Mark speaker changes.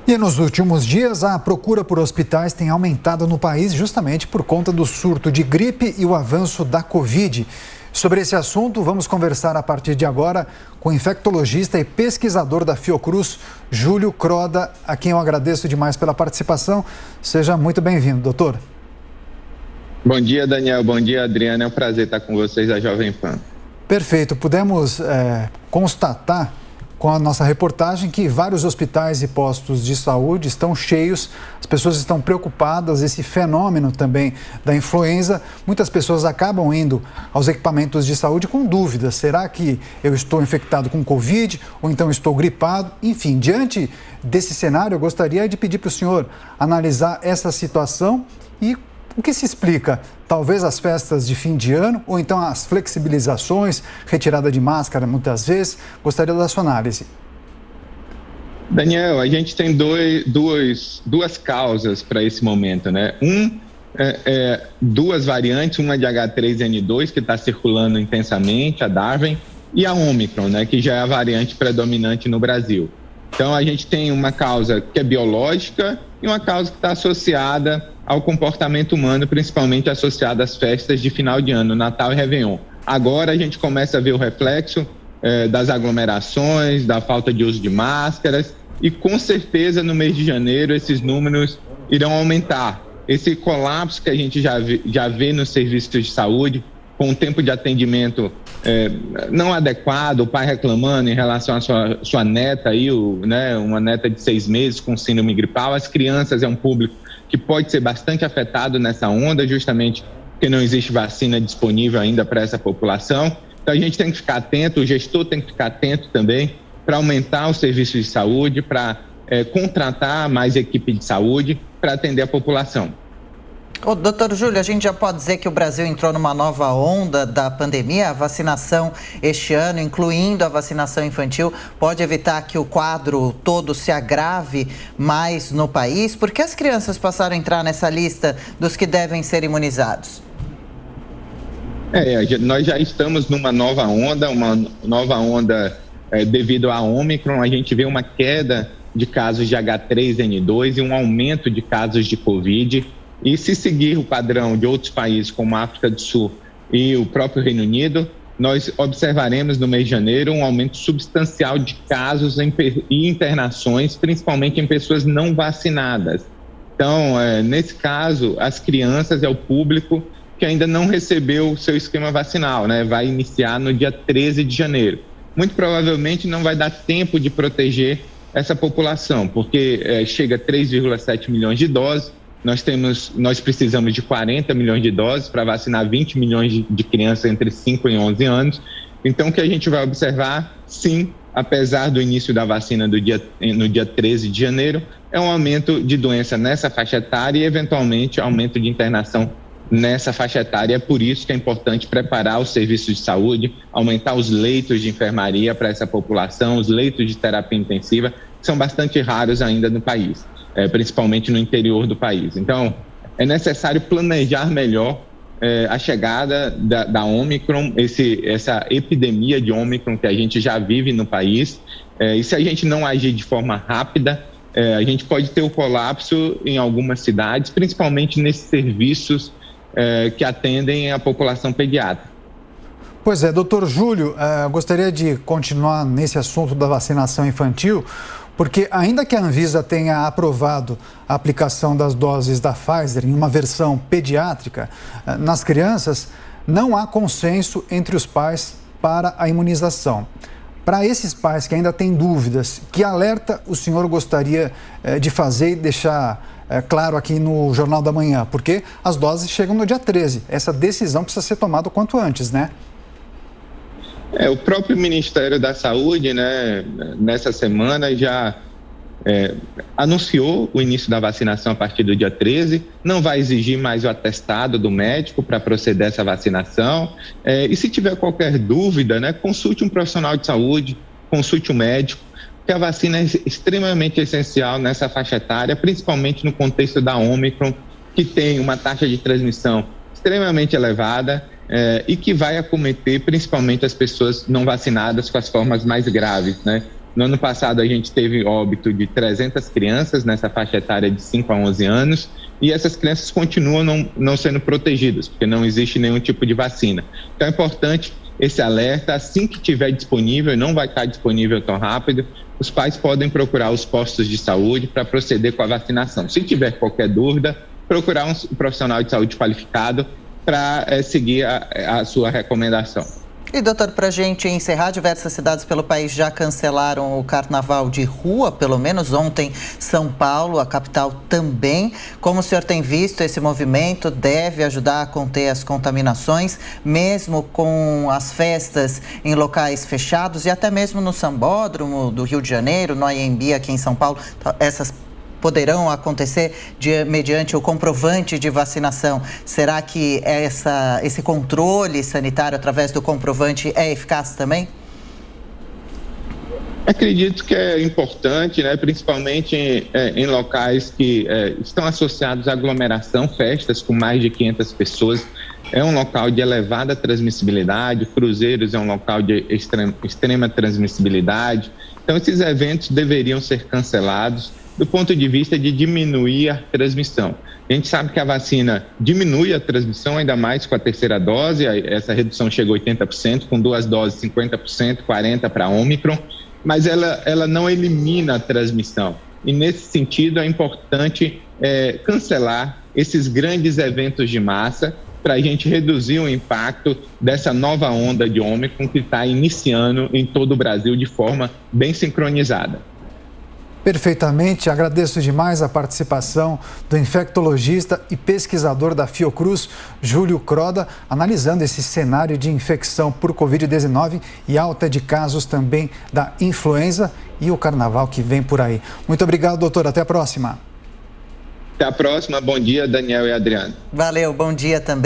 Speaker 1: E nos últimos dias, a procura por hospitais tem aumentado no país justamente por conta do surto de gripe e o avanço da Covid. Sobre esse assunto, vamos conversar a partir de agora com o infectologista e pesquisador da Fiocruz, Júlio Croda, a quem eu agradeço demais pela participação. Seja muito bem-vindo, doutor.
Speaker 2: Bom dia, Daniel. Bom dia, Adriana. É um prazer estar com vocês da Jovem Pan.
Speaker 1: Perfeito. Pudemos constatar com a nossa reportagem que vários hospitais e postos de saúde estão cheios, as pessoas estão preocupadas, esse fenômeno também da influenza, muitas pessoas acabam indo aos equipamentos de saúde com dúvidas, será que eu estou infectado com Covid ou então estou gripado? Enfim, diante desse cenário, eu gostaria de pedir para o senhor analisar essa situação e o que se explica? Talvez as festas de fim de ano ou então as flexibilizações, retirada de máscara muitas vezes. Gostaria da sua análise.
Speaker 2: Daniel, a gente tem duas causas para esse momento, né? Duas variantes, uma de H3N2 que está circulando intensamente, a Darwin, e a Omicron, né? Que já é a variante predominante no Brasil. Então a gente tem uma causa que é biológica e uma causa que está associada ao comportamento humano, principalmente associado às festas de final de ano, Natal e Réveillon. Agora a gente começa a ver o reflexo das aglomerações, da falta de uso de máscaras e com certeza no mês de janeiro esses números irão aumentar. Esse colapso que a gente já vê nos serviços de saúde, com o tempo de atendimento não adequado, o pai reclamando em relação à sua neta, uma neta de 6 meses com síndrome gripal, as crianças é um público que pode ser bastante afetado nessa onda, justamente porque não existe vacina disponível ainda para essa população. Então a gente tem que ficar atento, o gestor tem que ficar atento também para aumentar os serviços de saúde, para contratar mais equipe de saúde para atender a população.
Speaker 3: Doutor Júlio, a gente já pode dizer que o Brasil entrou numa nova onda da pandemia. A vacinação este ano, incluindo a vacinação infantil, pode evitar que o quadro todo se agrave mais no país? Por que as crianças passaram a entrar nessa lista dos que devem ser imunizados?
Speaker 2: Nós já estamos numa nova onda devido à Omicron. A gente vê uma queda de casos de H3N2 e um aumento de casos de Covid. E se seguir o padrão de outros países como a África do Sul e o próprio Reino Unido, nós observaremos no mês de janeiro um aumento substancial de casos e internações, principalmente em pessoas não vacinadas. Então, nesse caso, as crianças é o público que ainda não recebeu o seu esquema vacinal, né? Vai iniciar no dia 13 de janeiro. Muito provavelmente não vai dar tempo de proteger essa população, porque chega a 3,7 milhões de doses. Nós precisamos de 40 milhões de doses para vacinar 20 milhões de crianças entre 5 e 11 anos. Então, o que a gente vai observar, sim, apesar do início da vacina no dia 13 de janeiro, é um aumento de doença nessa faixa etária e, eventualmente, aumento de internação nessa faixa etária. É por isso que é importante preparar os serviços de saúde, aumentar os leitos de enfermaria para essa população, os leitos de terapia intensiva, que são bastante raros ainda no país. Principalmente no interior do país. Então, é necessário planejar melhor a chegada da Omicron, essa epidemia de Omicron que a gente já vive no país. E se a gente não agir de forma rápida, a gente pode ter o colapso em algumas cidades, principalmente nesses serviços que atendem a população pediátrica.
Speaker 1: Pois é, doutor Júlio, gostaria de continuar nesse assunto da vacinação infantil, porque ainda que a Anvisa tenha aprovado a aplicação das doses da Pfizer em uma versão pediátrica, nas crianças não há consenso entre os pais para a imunização. Para esses pais que ainda têm dúvidas, que alerta o senhor gostaria de fazer e deixar claro aqui no Jornal da Manhã? Porque as doses chegam no dia 13. Essa decisão precisa ser tomada o quanto antes, né?
Speaker 2: O próprio Ministério da Saúde, né, nessa semana já anunciou o início da vacinação a partir do dia 13, não vai exigir mais o atestado do médico para proceder essa vacinação. E se tiver qualquer dúvida, né, consulte um profissional de saúde, consulte um médico, porque a vacina é extremamente essencial nessa faixa etária, principalmente no contexto da Omicron, que tem uma taxa de transmissão extremamente elevada, e que vai acometer principalmente as pessoas não vacinadas com as formas mais graves, né? No ano passado, a gente teve óbito de 300 crianças nessa faixa etária de 5 a 11 anos, e essas crianças continuam não sendo protegidas, porque não existe nenhum tipo de vacina. Então, é importante esse alerta. Assim que estiver disponível, não vai estar disponível tão rápido, os pais podem procurar os postos de saúde para proceder com a vacinação. Se tiver qualquer dúvida, procurar um profissional de saúde qualificado para seguir a sua recomendação.
Speaker 3: E, doutor, para a gente encerrar, diversas cidades pelo país já cancelaram o carnaval de rua, pelo menos ontem São Paulo, a capital também. Como o senhor tem visto esse movimento? Deve ajudar a conter as contaminações, mesmo com as festas em locais fechados e até mesmo no Sambódromo do Rio de Janeiro, no AMB aqui em São Paulo, essas poderão acontecer mediante o comprovante de vacinação. Será que esse controle sanitário através do comprovante é eficaz também?
Speaker 2: Acredito que é importante, né? Principalmente em locais que estão associados à aglomeração, festas com mais de 500 pessoas. É um local de elevada transmissibilidade, cruzeiros é um local de extrema transmissibilidade. Então, esses eventos deveriam ser cancelados do ponto de vista de diminuir a transmissão. A gente sabe que a vacina diminui a transmissão, ainda mais com a terceira dose, essa redução chega a 80%, com 2 doses 50%, 40% para Ômicron, mas ela não elimina a transmissão. E nesse sentido é importante cancelar esses grandes eventos de massa para a gente reduzir o impacto dessa nova onda de Ômicron que está iniciando em todo o Brasil de forma bem sincronizada.
Speaker 1: Perfeitamente, agradeço demais a participação do infectologista e pesquisador da Fiocruz, Júlio Croda, analisando esse cenário de infecção por Covid-19 e alta de casos também da influenza e o carnaval que vem por aí. Muito obrigado, doutor. Até a próxima.
Speaker 2: Até a próxima. Bom dia, Daniel e Adriano.
Speaker 3: Valeu, bom dia também.